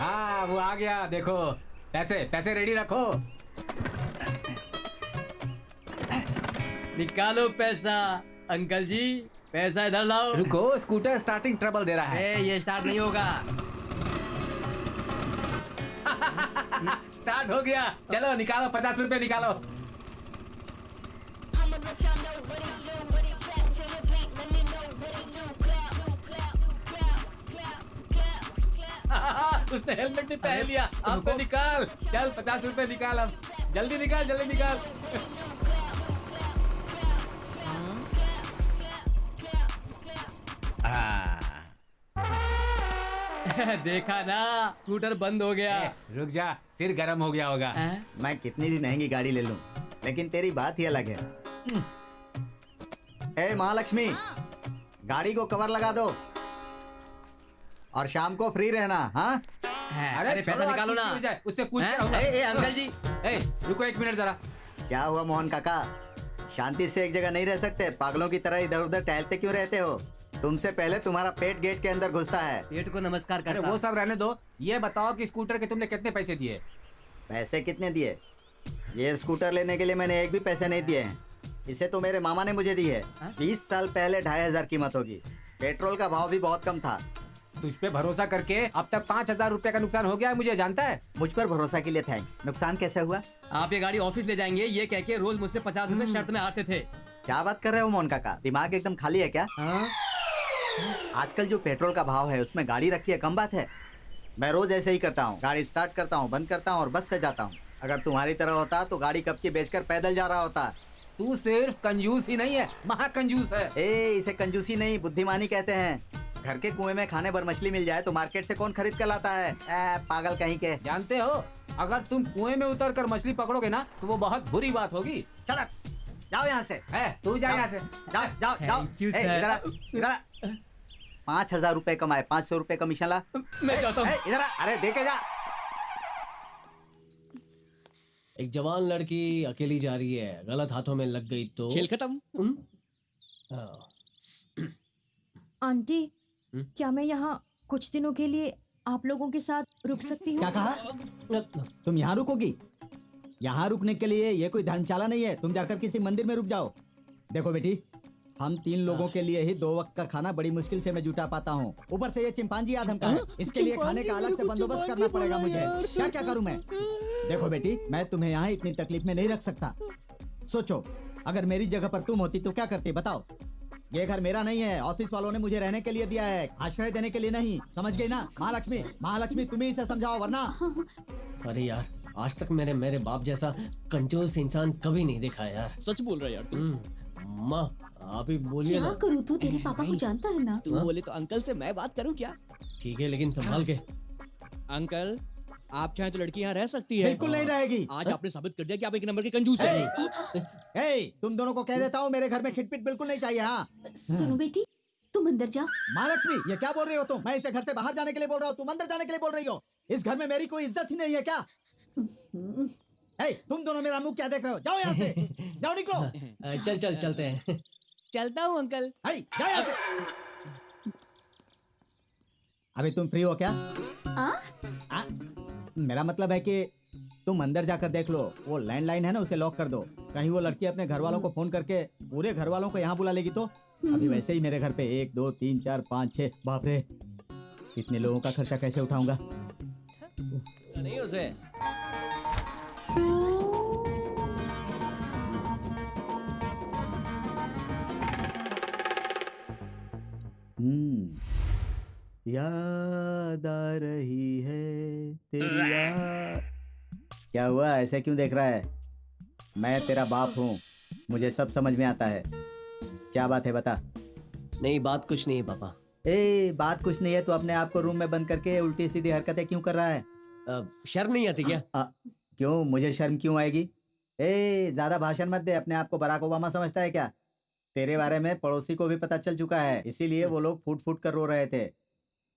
हाँ वो आ गया, देखो पैसे पैसे रेडी रखो। निकालो पैसा। अंकल जी पैसा इधर लाओ। रुको, स्कूटर स्टार्टिंग ट्रबल दे रहा है। ये स्टार्ट नहीं होगा। स्टार्ट हो गया, चलो निकालो 50 रुपए निकालो। उसने हेलमेट भी पहन लिया, अब तो निकाल, चल 50 रुपए निकाल, अब जल्दी निकाल जल्दी निकाल। देखा ना, स्कूटर बंद हो गया। रुक जा, सिर गर्म हो गया होगा। मैं कितनी भी महंगी गाड़ी ले लूं, लेकिन तेरी बात ही अलग है। ए महालक्ष्मी, गाड़ी को कवर लगा दो और शाम को फ्री रहना। हाँ अरे पैसा निकालो ना। उससे पूछ के रहूंगा। अंकल जी रुको 1 मिनट जरा। क्या हुआ मोहन काका, शांति से एक जगह नहीं रह सकते? पागलों की तरह इधर उधर टहलते क्यों रहते हो? तुमसे पहले तुम्हारा पेट गेट के अंदर घुसता है। पेट को नमस्कार अरे करता। वो सब रहने दो, ये बताओ कि स्कूटर के तुमने कितने पैसे दिए? पैसे कितने दिए? ये स्कूटर लेने के लिए मैंने एक भी पैसे नहीं दिए हैं। इसे तो मेरे मामा ने मुझे दी है। 20 साल पहले 2500 कीमत होगी। पेट्रोल का भाव भी बहुत कम था। तुझ पे भरोसा करके अब तक 5000 रुपए का नुकसान हो गया है, मुझे जानता है। मुझ पर भरोसा के लिए थैंक्स। नुकसान कैसे हुआ? आप ये गाड़ी ऑफिस ले जाएंगे ये कह के रोज मुझसे 50 रुपए शर्त में आते थे। क्या बात कर रहे हो मोहन काका, दिमाग एकदम खाली है क्या? आजकल जो पेट्रोल का भाव है उसमें गाड़ी रखी है कम बात है। मैं रोज ऐसे ही करता हूँ, गाड़ी स्टार्ट करता हूँ, बंद करता हूँ और बस से जाता हूँ। अगर तुम्हारी तरह होता तो गाड़ी कब की बेचकर पैदल जा रहा होता। तू सिर्फ कंजूस ही नहीं है, महाकंजूस है। इसे कंजूसी नहीं बुद्धिमानी कहते हैं। घर के कुएं में खाने भर मछली मिल जाए तो मार्केट से कौन खरीद कर लाता है? पागल कहीं के। जानते हो, अगर तुम कुएं में उतर कर मछली पकड़ोगे ना तो वो बहुत बुरी बात होगी। चल जाओ यहाँ से। तू जा यहाँ से। जाओ जाओ जाओ। Thank you, sir. इधर आ, इधर आ। 5000 रुपए कमाए, 500 रुपए कमीशन ला। मैं चाहता हूँ। इधर आ, अरे देखे जा। एक जवान लड़की अकेली जा रही है, गलत हाथों में लग गई तो खेल खत्म। हाँ। आंटी, क्या मैं यहाँ कुछ दिनों के लिए आप लोगों के साथ रुक सकती हूँ? क्या कहा? तुम यहाँ रुकोगी? यहाँ रुकने के लिए ये कोई धर्मशाला नहीं है। तुम जाकर किसी मंदिर में रुक जाओ। देखो बेटी, हम 3 लोगों के लिए ही 2 वक्त का खाना बड़ी मुश्किल से मैं जुटा पाता हूँ। ऊपर से ये चिंपांजी आदम का है, इसके लिए खाने का अलग से बंदोबस्त करना पड़ेगा मुझे। क्या क्या करूँ मैं? देखो बेटी, मैं तुम्हें यहाँ इतनी तकलीफ में नहीं रख सकता। सोचो, अगर मेरी जगह पर तुम होती तो क्या करती बताओ? ये घर मेरा नहीं है, ऑफिस वालों ने मुझे रहने के लिए दिया है, आश्रय देने के लिए नहीं। समझ गई ना? महालक्ष्मी, महालक्ष्मी तुम्ही इसे समझाओ वरना। अरे यार, आज तक मेरे बाप जैसा कंजूस इंसान कभी नहीं देखा है यार। सच बोल रहा है यार तू। माँ आप ही बोलिए क्या ना। करूँ, तू तेरे पापा को जानता है ना? तू बोले तो अंकल से मैं बात करूं क्या? ठीक है लेकिन संभाल के। अंकल, आप चाहे तो लड़की यहाँ रह सकती है। बिल्कुल नहीं रहेगी। आज आपने साबित कर दिया कि आप एक नंबर के कंजूस हैं। तुम दोनों को कह देता हूँ, मेरे घर में खिटपिट बिल्कुल नहीं चाहिए। हाँ सुनो बेटी, तुम अंदर जा। महालक्ष्मी, ये क्या बोल रही हो तुम? मैं इसे घर से बाहर जाने के लिए बोल रहा हूँ, तुम अंदर जाने के लिए बोल रही हो। इस घर में मेरी कोई इज्जत ही नहीं है क्या? तुम दोनों मेरा मुंह क्या देख रहे हो? जाओ यहाँ से, जाओ निकलो। चलते हैं। चलता हूँ अंकल। जाओ यहाँ से। अभी तुम फ्री हो क्या? मेरा मतलब है कि तुम अंदर जाकर देख लो, वो लैंडलाइन है ना, उसे लॉक कर दो। कहीं वो लड़की अपने घर वालों को फोन करके पूरे घर वालों को यहाँ बुला लेगी तो? अभी वैसे ही मेरे घर पे 1 2 3 4 5 6, बाप रे, इतने लोगों का खर्चा कैसे उठाऊंगा? नहीं उसे। याद आ रही है तेरी याद। क्या हुआ, ऐसे क्यों देख रहा है? मैं तेरा बाप हूँ, मुझे सब समझ में आता है। क्या बात है बता। नहीं बात कुछ नहीं है पापा। बात कुछ नहीं है तो अपने आप को रूम में बंद करके उल्टी सीधी हरकतें क्यों कर रहा है? शर्म नहीं आती क्या? क्यों, मुझे शर्म क्यों आएगी? ज्यादा भाषण मत दे। अपने आप को बराक ओबामा समझता है क्या? तेरे बारे में पड़ोसी को भी पता चल चुका है, इसीलिए वो लोग फूट फूट कर रो रहे थे।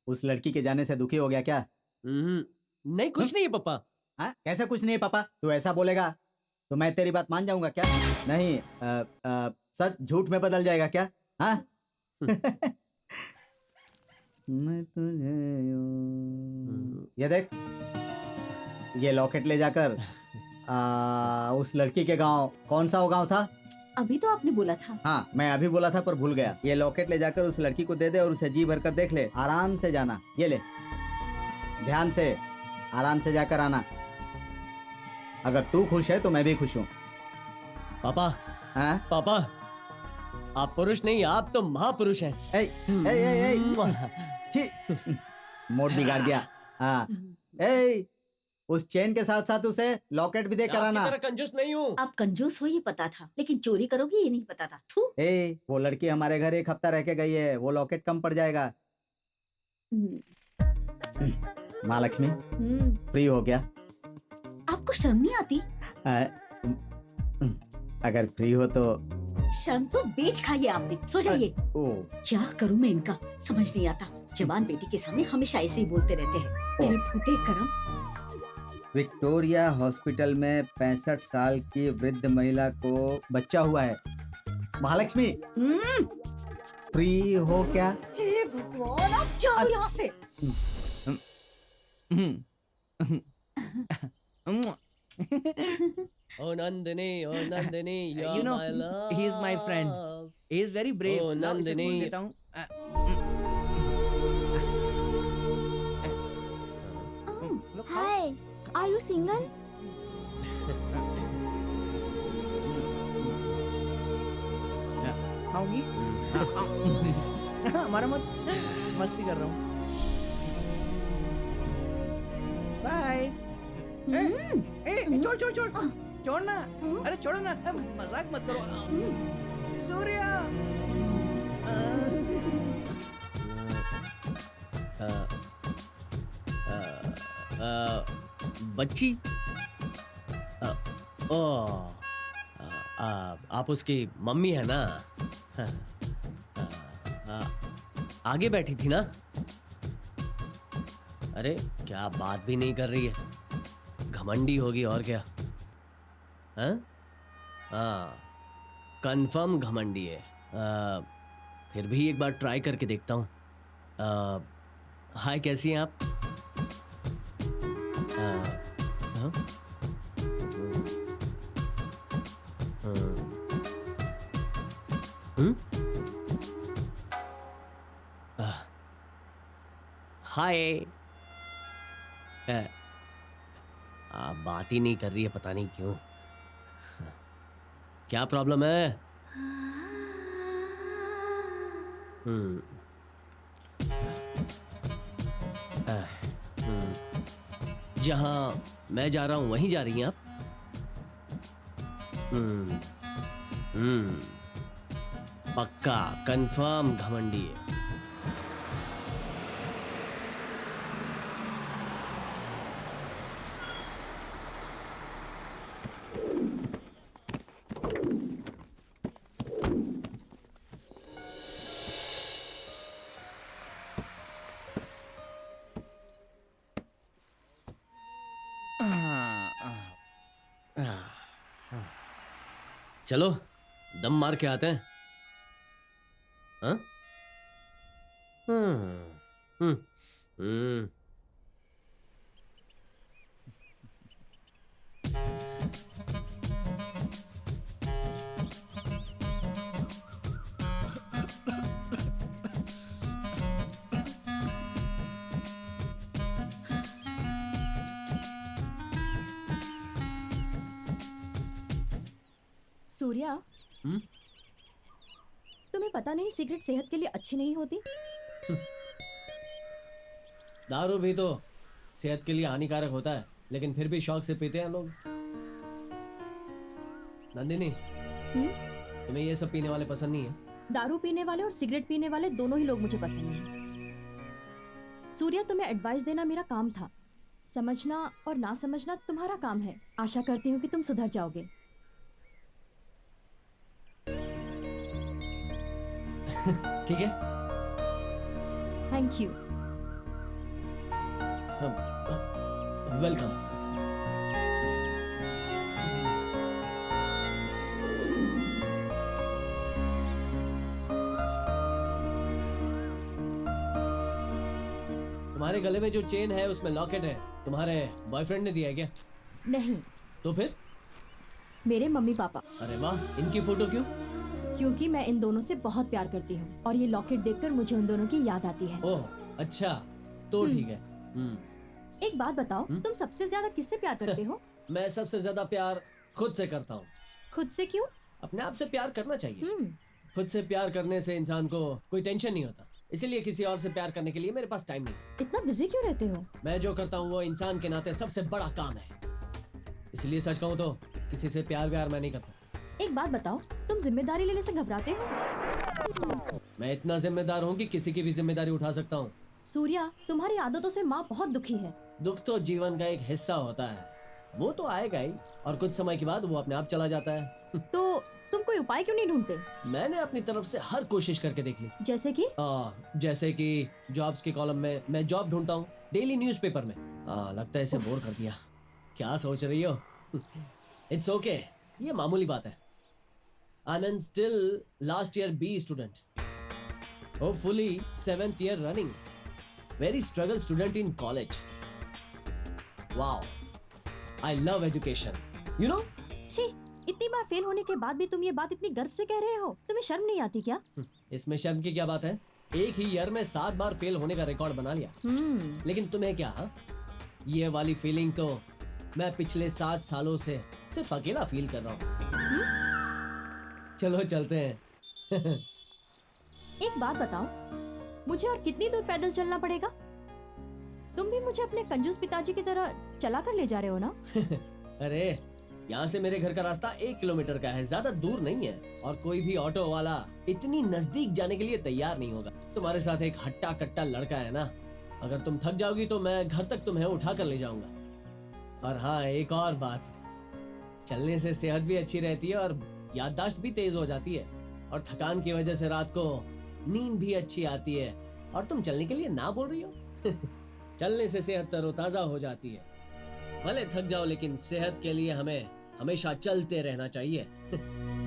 उस लड़की के जाने से दुखी हो गया क्या? नहीं कुछ नहीं है पापा। कैसे कुछ नहीं है पापा? तू ऐसा बोलेगा तो मैं तेरी बात मान जाऊंगा क्या? नहीं, सच झूठ में बदल जाएगा क्या? हाँ? मैं तुझे ये देख, ये लॉकेट ले जाकर उस लड़की के गांव, कौन सा वो गांव था? अभी तो आपने बोला था। हाँ, मैं अभी बोला था पर भूल गया। ये लॉकेट ले जाकर उस लड़की को दे दे और उसे जी भर कर देख ले। आराम से जाना। ये ले, ध्यान से, आराम से जाकर आना। अगर तू खुश है तो मैं भी खुश हूँ। पापा, हाँ? पापा, आप पुरुष नहीं, आप तो महापुरुष हैं। ए, ए, ए, ए, छी, मूड बिगाड़ दिया। हाँ, ए, उस चेन के साथ साथ उसे लॉकेट भी दे कर आना। आपकी तरह कंजूस नहीं हूँ। आप कंजूस हो ये पता था, लेकिन चोरी करोगे ये नहीं पता था। थू। ए, वो लड़की हमारे घर 1 हफ्ता रह के गई है, वो लॉकेट कम पड़ जाएगा। महालक्ष्मी, फ्री हो गया? आपको शर्म नहीं आती? अगर फ्री हो तो शर्म तो बेच खाइए आपने। सो जाइए। ओ, क्या करूं मैं इनका, समझ नहीं आता। जवान बेटी के सामने हमेशा ऐसे ही बोलते रहते हैं। मेरे फूटे करम। विक्टोरिया हॉस्पिटल में 65 साल की वृद्ध महिला को बच्चा हुआ है। महालक्ष्मी, फ्री हो क्या? हे भगवान, आप जाओ यहाँ से। ओ Nandini, You know, he is my friend. He is very brave. Oh, लाओ, इसे नंदिनी। खोल देता हूँ। लो, खाओ। Hi, are you single? खाओगी? हमारा मत, मस्ती कर रहा हूँ। बाय। छोड़ छोड़ छोड़ छोड़ ना, अरे छोड़ो ना, मजाक मत करो। सूर्या, बच्ची, ओ, आप उसकी मम्मी है ना? आगे बैठी थी ना? अरे क्या बात भी नहीं कर रही है, घमंडी होगी और क्या। हाँ, कंफर्म घमंडी है। फिर भी एक बार ट्राई करके देखता हूँ। हाय, कैसी हैं आप? हाँ? हाय। आप बात ही नहीं कर रही है, पता नहीं क्यों। क्या प्रॉब्लम है? जहां मैं जा रहा हूं वहीं जा रही हैं आप? पक्का कंफर्म घमंडी है। चलो दम मार के आते हैं। हाँ? सूर्या, तुम्हें पता नहीं सिगरेट सेहत के लिए अच्छी नहीं होती? दारू भी तो सेहत के लिए हानिकारक होता है, लेकिन फिर भी शौक से पीते हैं लोग। नंदिनी, तुम्हें ये सब पीने वाले पसंद नहीं है? दारू पीने वाले और सिगरेट पीने वाले दोनों ही लोग मुझे पसंद नहीं। सूर्या, तुम्हें एडवाइस देना मेरा काम था, समझना और ना समझना तुम्हारा काम है। आशा करती हूँ कि तुम सुधर जाओगे। ठीक है। Thank you. वेलकम। तुम्हारे तुम्हारे गले में जो चेन है उसमें लॉकेट है, तुम्हारे बॉयफ्रेंड ने दिया है क्या? नहीं, तो फिर? मेरे मम्मी पापा। अरे वाह, इनकी फोटो क्यों? क्योंकि मैं इन दोनों से बहुत प्यार करती हूँ और ये लॉकेट देखकर मुझे उन दोनों की याद आती है। ओह अच्छा, तो ठीक है। एक बात बताओ, तुम सबसे ज्यादा किससे प्यार करते हो? मैं सबसे ज्यादा प्यार खुद से करता हूँ। खुद से क्यों? अपने आप से प्यार करना चाहिए। खुद से प्यार करने से इंसान को कोई टेंशन नहीं होता, इसीलिए किसी और से प्यार करने के लिए मेरे पास टाइम नहीं। इतना बिजी क्यों रहते हो? मैं जो करता हूँ वो इंसान के नाते सबसे बड़ा काम है, इसलिए सच कहूँ तो किसी से प्यार व्यार मैं नहीं करता। एक बात बताओ, तुम जिम्मेदारी लेने से घबराते हो? मैं इतना जिम्मेदार हूँ कि किसी की भी जिम्मेदारी उठा सकता हूँ। सूर्या, तुम्हारी आदतों से माँ बहुत दुखी है। दुख तो जीवन का एक हिस्सा होता है, वो तो आएगा ही और कुछ समय के बाद वो अपने आप चला जाता है। तो तुम कोई उपाय क्यों नहीं ढूंढते? मैंने अपनी तरफ से हर कोशिश करके देख ली। जैसे कि जॉब्स के कॉलम में मैं जॉब ढूंढता हूँ, डेली न्यूज़पेपर में। लगता है इसे बोर कर दिया। क्या सोच रही हो? इट्स ओके, ये मामूली बात है। I am still last year B student, hopefully 7th year running, very struggle student in college. Wow, I love education, you know? छी, इतनी बार फेल होने के बाद भी तुम ये बात इतनी गर्व से कह रहे हो, तुम्हें शर्म नहीं आती क्या? इसमें शर्म की क्या बात है? एक ही ईयर में 7 बार फेल होने का रिकॉर्ड बना लिया। लेकिन तुम्हें क्या, हा? ये वाली फीलिंग तो मैं पिछले 7 सालों से सिर्फ अकेला फील कर रहा हूँ। चलो चलते हैं। एक बात बताओ, मुझे और कितनी दूर पैदल चलना पड़ेगा? तुम भी मुझे अपने कंजूस पिताजी की तरह चला कर ले जा रहे हो ना? अरे यहाँ से मेरे घर का रास्ता 1 किलोमीटर का है, ज्यादा दूर नहीं है, और कोई भी ऑटो वाला इतनी नजदीक जाने के लिए तैयार नहीं होगा। तुम्हारे साथ एक हट्टा कट्टा लड़का है ना, अगर तुम थक जाओगी तो मैं घर तक तुम्हें उठा कर ले जाऊंगा। और हाँ, एक और बात, चलने से सेहत भी अच्छी रहती है और याददाश्त भी तेज हो जाती है, और थकान की वजह से रात को नींद भी अच्छी आती है। और तुम चलने के लिए ना बोल रही हो? चलने से सेहत तरोताजा हो जाती है। भले थक जाओ, लेकिन सेहत के लिए हमें हमेशा चलते रहना चाहिए।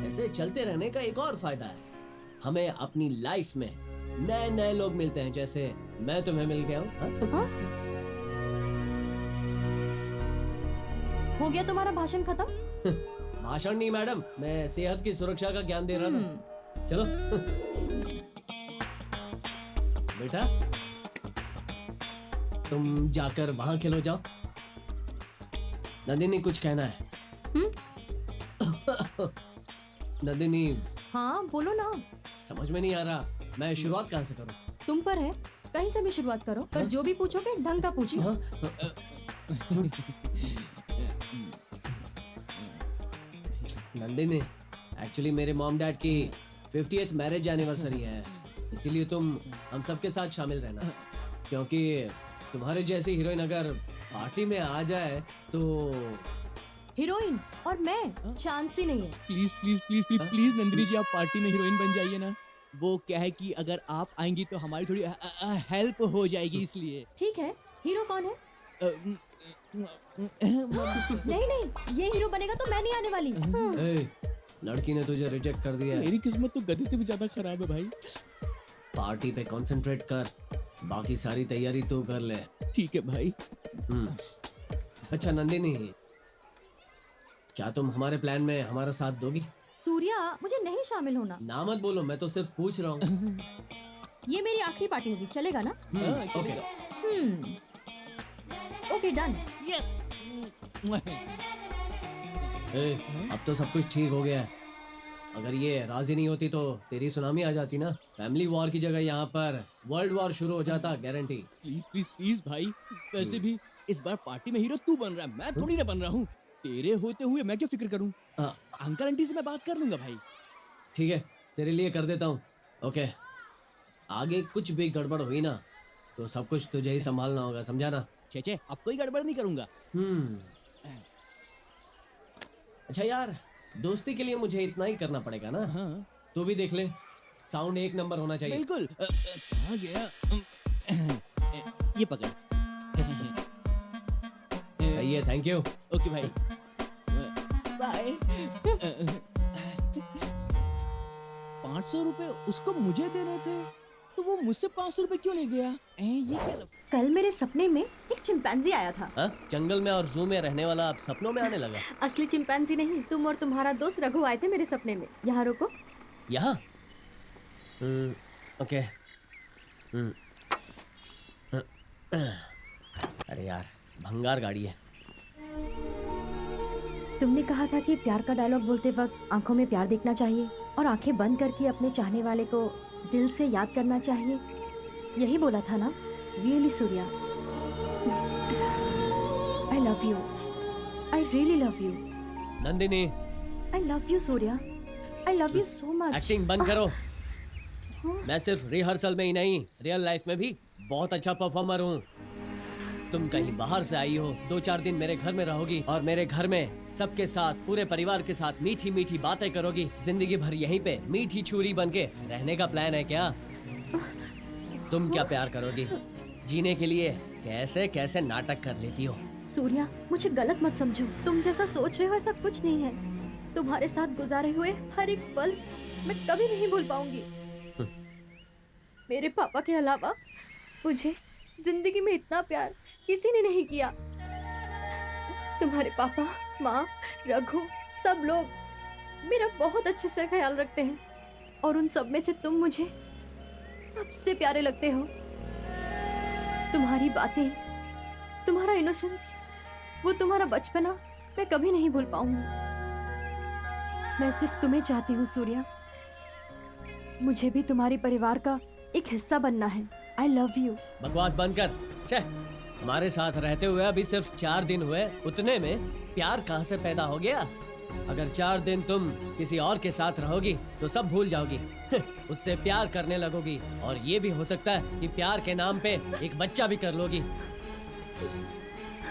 ऐसे चलते रहने का एक और फायदा है, हमें अपनी लाइफ में नए नए लोग मिलते हैं, जैसे मैं तुम्हें मिल गया हूँ। हो गया तुम्हारा भाषण खत्म? भाषण नहीं मैडम, मैं सेहत की सुरक्षा का ज्ञान दे रहा था। चलो बेटा, तुम जाकर वहां खेलो जाओ। नंदिनी कुछ कहना है। नंदिनी। हाँ बोलो ना। समझ में नहीं आ रहा, मैं शुरुआत कहाँ से करूँ? तुम पर है, कहीं से भी शुरुआत करो, पर जो भी पूछोगे ढंग का पूछो। नंदिनी, एक्चुअली मेरे मॉम डैड की 50th मैरिज एनिवर्सरी है, इसीलिए तुम हम सबके साथ शामिल रहना, क्योंकि तुम्हारे जैसी हीरोइन अगर पार्टी में आ जाए तो। हीरोइन और मैं, चांस ही नहीं है। Please please please please please Nandini ji, आप पार्टी में हीरोइन बन जाइए ना। वो क्या है कि अगर आप आएंगी तो हमारी थोड़ी हेल्प हो जाएगी, इसलिए। ठीक है, हीरो कौन है? नहीं नहीं, ये हीरो बनेगा तो मैं नहीं आने वाली। ए, लड़की ने तुझे रिजेक्ट कर दिया है। मेरी किस्मत तो गधे से भी ज्यादा खराब है भाई। पार्टी पे कंसंट्रेट कर, बाकी सारी तैयारी तू कर ले। ठीक है भाई। अच्छा नंदिनी, क्या तुम हमारे प्लान में हमारा साथ दोगी? सूर्या, मुझे नहीं शामिल होना। ना मत बोलो, मैं तो सिर्फ पूछ रहा हूँ। ये मेरी आखिरी पार्टी होगी, चलेगा ना? ओके। Okay done. यस। अब तो सब कुछ ठीक हो गया है। अगर ये राजी नहीं होती तो तेरी सुनामी आ जाती ना। फैमिली वॉर की जगह यहाँ पर वर्ल्ड वॉर शुरू हो जाता, गारंटी। प्लीज प्लीज प्लीज भाई, वैसे भी इस बार पार्टी में हीरो तू बन रहा है, मैं थोड़ी ना बन रहा हूँ। तेरे होते हुए मैं क्यों फिक्र करूँ? अंकल आंटी से मैं बात कर लूंगा भाई। ठीक है, तेरे लिए कर देता हूँ। ओके, आगे कुछ भी गड़बड़ हुई ना तो सब कुछ तुझे ही संभालना होगा, समझा ना? छे अब कोई गड़बड़ नहीं करूंगा। अच्छा यार, दोस्ती के लिए मुझे इतना ही करना पड़ेगा ना? हाँ। तू भी देख ले, साउंड 1 नंबर होना चाहिए। बिल्कुल। कहाँ गया? ये पकड़। सही है, थैंक यू। ओके भाई, बाय। 500 रुपए उसको मुझे देने थे, तो वो मुझसे 500 रुपए क्यों ले गया? ये क्या कल मेरे सपने में एक चिंपैंजी आया था। हाँ? जंगल में और जू में रहने वाला अब सपनों में आने लगा। असली चिंपैंजी नहीं, तुम और तुम्हारा दोस्त रघु आए थे मेरे सपने में। यहाँ रुको। यहाँ? ओके। अरे यार, भंगार गाड़ी है। तुमने कहा था कि प्यार का डायलॉग बोलते वक्त आंखों में प्यार देखना चाहिए और आंखें बंद करके अपने चाहने वाले को दिल से याद करना चाहिए। यही बोला था ना? Really Surya, I love you, I really love you. Nandini, I love you Surya, I love you so much. Acting बंद करो। मैं सिर्फ रिहर्सल में ही नहीं, रियल लाइफ में भी बहुत अच्छा परफॉर्मर हूँ। तुम कहीं बाहर से आई हो, 2-4 दिन मेरे घर में रहोगी और मेरे घर में सबके साथ, पूरे परिवार के साथ मीठी मीठी बातें करोगी। जिंदगी भर यहीं पे मीठी छुरी बन के रहने का प्लान है क्या? तुम क्या प्यार करोगी? जीने के लिए कैसे कैसे नाटक कर लेती हो। सूर्या, मुझे गलत मत समझो। तुम जैसा सोच रहे हो ऐसा कुछ नहीं है। तुम्हारे साथ गुजारे हुए हर एक पल मैं कभी नहीं भूल पाऊंगी। मेरे पापा के अलावा मुझे जिंदगी में इतना प्यार किसी ने नहीं किया। तुम्हारे पापा, माँ, रघु, सब लोग मेरा बहुत अच्छे से ख्याल रखते हैं और उन सब में से तुम मुझे सबसे प्यारे लगते हो। तुम्हारी बातें, तुम्हारा इनोसेंस, वो तुम्हारा बचपना मैं कभी नहीं भूल पाऊंगी। मैं सिर्फ तुम्हें चाहती हूँ सूर्या। मुझे भी तुम्हारे परिवार का एक हिस्सा बनना है। I love you. बकवास बंद कर। छे, हमारे साथ रहते हुए अभी सिर्फ 4 दिन हुए, उतने में प्यार कहाँ से पैदा हो गया? अगर 4 दिन तुम किसी और के साथ रहोगी तो सब भूल जाओगी। उससे प्यार करने लगोगी और ये भी हो सकता है कि प्यार के नाम पे एक बच्चा भी कर लोगी।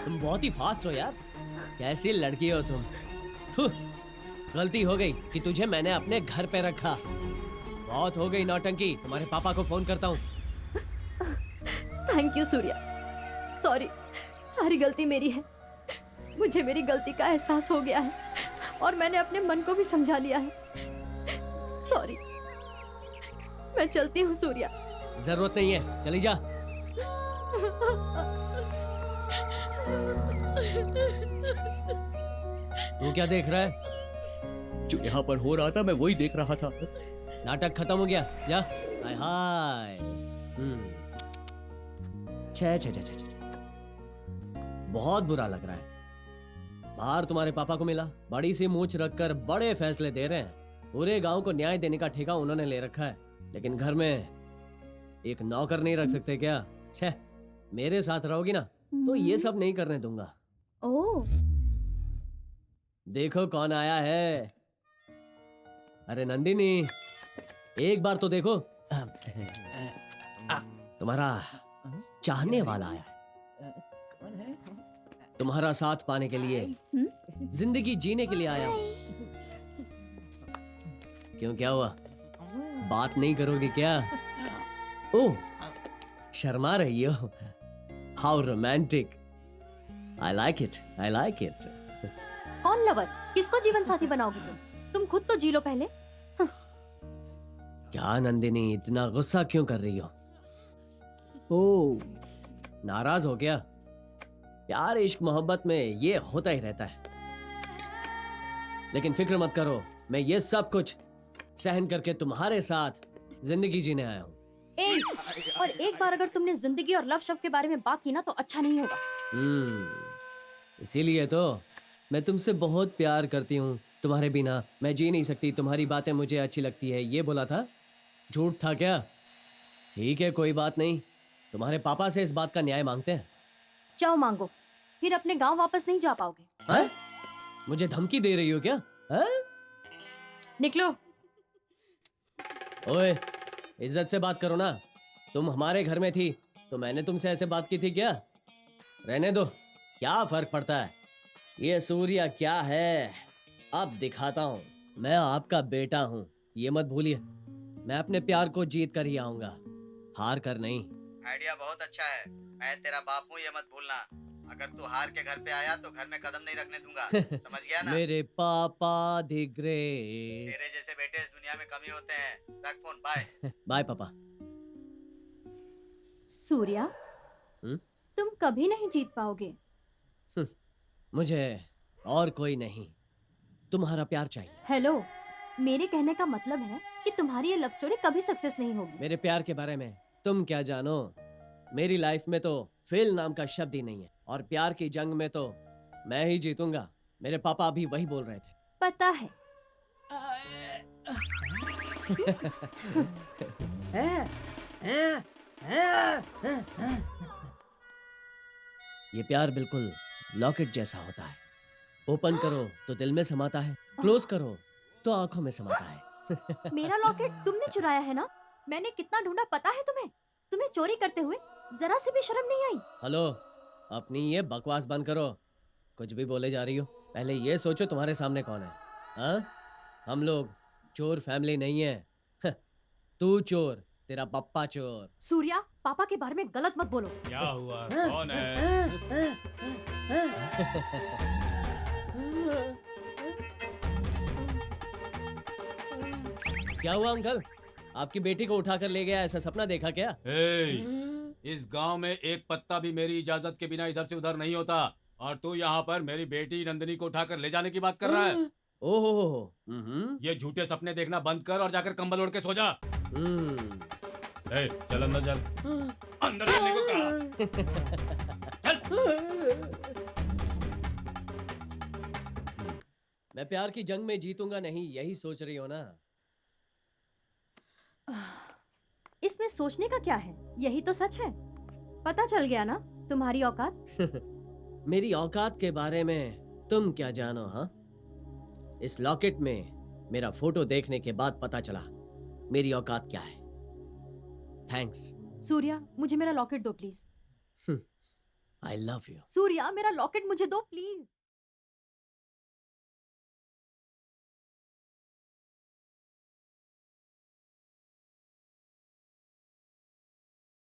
तुम बहुत ही फास्ट हो यार। कैसी लड़की हो तुम। थू, गलती हो गई कि तुझे मैंने अपने घर पे रखा। बहुत हो गई नौटंकी। तुम्हारे पापा को फोन करता हूँ। Thank you Surya. सॉरी, सारी गलती मेरी है। मुझे मेरी गलती का एहसास हो गया है और मैंने अपने मन को भी समझा लिया है। सॉरी, मैं चलती हूँ सूर्या। जरूरत नहीं है, चली जा। तू क्या देख रहा है? जो यहाँ पर हो रहा था मैं वही देख रहा था। नाटक खत्म हो गया, जा। हाय हाय। छे छे छे छे छे। बहुत बुरा लग रहा है। बाहर तुम्हारे पापा को मिला, बड़ी सी मूंछ रखकर बड़े फैसले दे रहे हैं। पूरे गांव को न्याय देने का ठेका उन्होंने ले रखा है, लेकिन घर में एक नौकर नहीं रख सकते क्या? छे, मेरे साथ रहोगी ना तो ये सब नहीं करने दूंगा। ओह, देखो कौन आया है। अरे नंदिनी, एक बार तो देखो। तुम्हारा चाहने वाला आया है। कौन है? तुम्हारा साथ पाने के लिए, जिंदगी जीने के लिए आया हूं। क्यों, क्या हुआ? बात नहीं करोगे क्या? ओह, शर्मा रही हो। How romantic. I like it, I like it. कौन लवर? किसको जीवन साथी बनाओगे तुम? खुद तो जी लो पहले। क्या नंदिनी, इतना गुस्सा क्यों कर रही हो? ओह, नाराज हो गया? प्यार, इश्क, मोहब्बत में ये होता ही रहता है। लेकिन फिक्र मत करो, मैं ये सब कुछ सहन करके तुम्हारे साथ जिंदगी जीने आया हूँ। और एक बार अगर तुमने जिंदगी और लव शब्द के बारे में बात की ना तो अच्छा नहीं होगा। इसीलिए तो मैं तुमसे बहुत प्यार करती हूँ। तुम्हारे बिना मैं जी नहीं सकती। तुम्हारी बातें मुझे अच्छी लगती है, ये बोला था। झूठ था क्या? ठीक है, कोई बात नहीं। तुम्हारे पापा से इस बात का न्याय मांगते हैं। जाओ मांगो, फिर अपने गांव वापस नहीं जा पाओगे। है? मुझे धमकी दे रही हो क्या? है? निकलो। ओए, इज्जत से बात करो ना। तुम हमारे घर में थी तो मैंने तुमसे ऐसे बात की थी क्या? रहने दो, क्या फर्क पड़ता है। ये सूर्या क्या है, अब दिखाता हूँ। मैं आपका बेटा हूँ, ये मत भूलिए। मैं अपने प्यार को जीत कर ही आऊंगा, हार कर नहीं। आइडिया बहुत अच्छा है। मैं तेरा बाप हूँ, ये मत भूलना। अगर तू हार के घर पे आया तो घर में कदम नहीं रखने दूंगा। समझ गया ना? मेरे पापा दी ग्रेट। तेरे जैसे बेटे इस दुनिया में कमी होते हैं। रख फोन, बाय। बाय पापा। सूर्या, तुम कभी नहीं जीत पाओगे। मुझे और कोई नहीं, तुम्हारा प्यार चाहिए। हेलो, मेरे कहने का मतलब है कि तुम्हारी ये लव स्टोरी कभी सक्सेस नहीं होगी। मेरे प्यार के बारे में तुम क्या जानो? मेरी लाइफ में तो फेल नाम का शब्द ही नहीं है, और प्यार की जंग में तो मैं ही जीतूंगा। मेरे पापा अभी वही बोल रहे थे। पता है। ये प्यार बिल्कुल लॉकेट जैसा होता है। ओपन करो तो दिल में समाता है, क्लोज करो तो आंखों में समाता है। मेरा लॉकेट तुमने चुराया है ना? मैंने कितना ढूंढा पता है तुम्हें? तुम्हें चोरी करते हुए जरा से भी शर्म नहीं आई? हेलो, अपनी ये बकवास बंद करो। कुछ भी बोले जा रही हो। पहले ये सोचो तुम्हारे सामने कौन है। हाँ, हम लोग चोर फैमिली नहीं है। तू चोर, तेरा पप्पा चोर। सूर्या, पापा के बारे में गलत मत बोलो। क्या हुआ? कौन है? क्या हुआ अंकल? आपकी बेटी को उठाकर ले गया, ऐसा सपना देखा क्या? इस गांव में एक पत्ता भी मेरी इजाजत के बिना इधर से उधर नहीं होता, और तू यहाँ पर मेरी बेटी नंदिनी को उठाकर ले जाने की बात कर रहा है। ओहो, ये झूठे सपने देखना बंद कर और जाकर कंबल ओढ़ के सो जा। चल अंदर चल। अंदर चलने को कहा। चल। मैं प्यार की जंग में जीतूंगा नहीं, यही सोच रही हो ना? इसमें सोचने का क्या है? यही तो सच है। पता चल गया ना तुम्हारी औकात। मेरी औकात के बारे में तुम क्या जानो? हाँ, इस लॉकेट में मेरा फोटो देखने के बाद पता चला मेरी औकात क्या है। थैंक्स। सूर्या, मुझे मेरा लॉकेट दो please. I love you. Surya, मेरा लॉकेट मुझे दो प्लीज।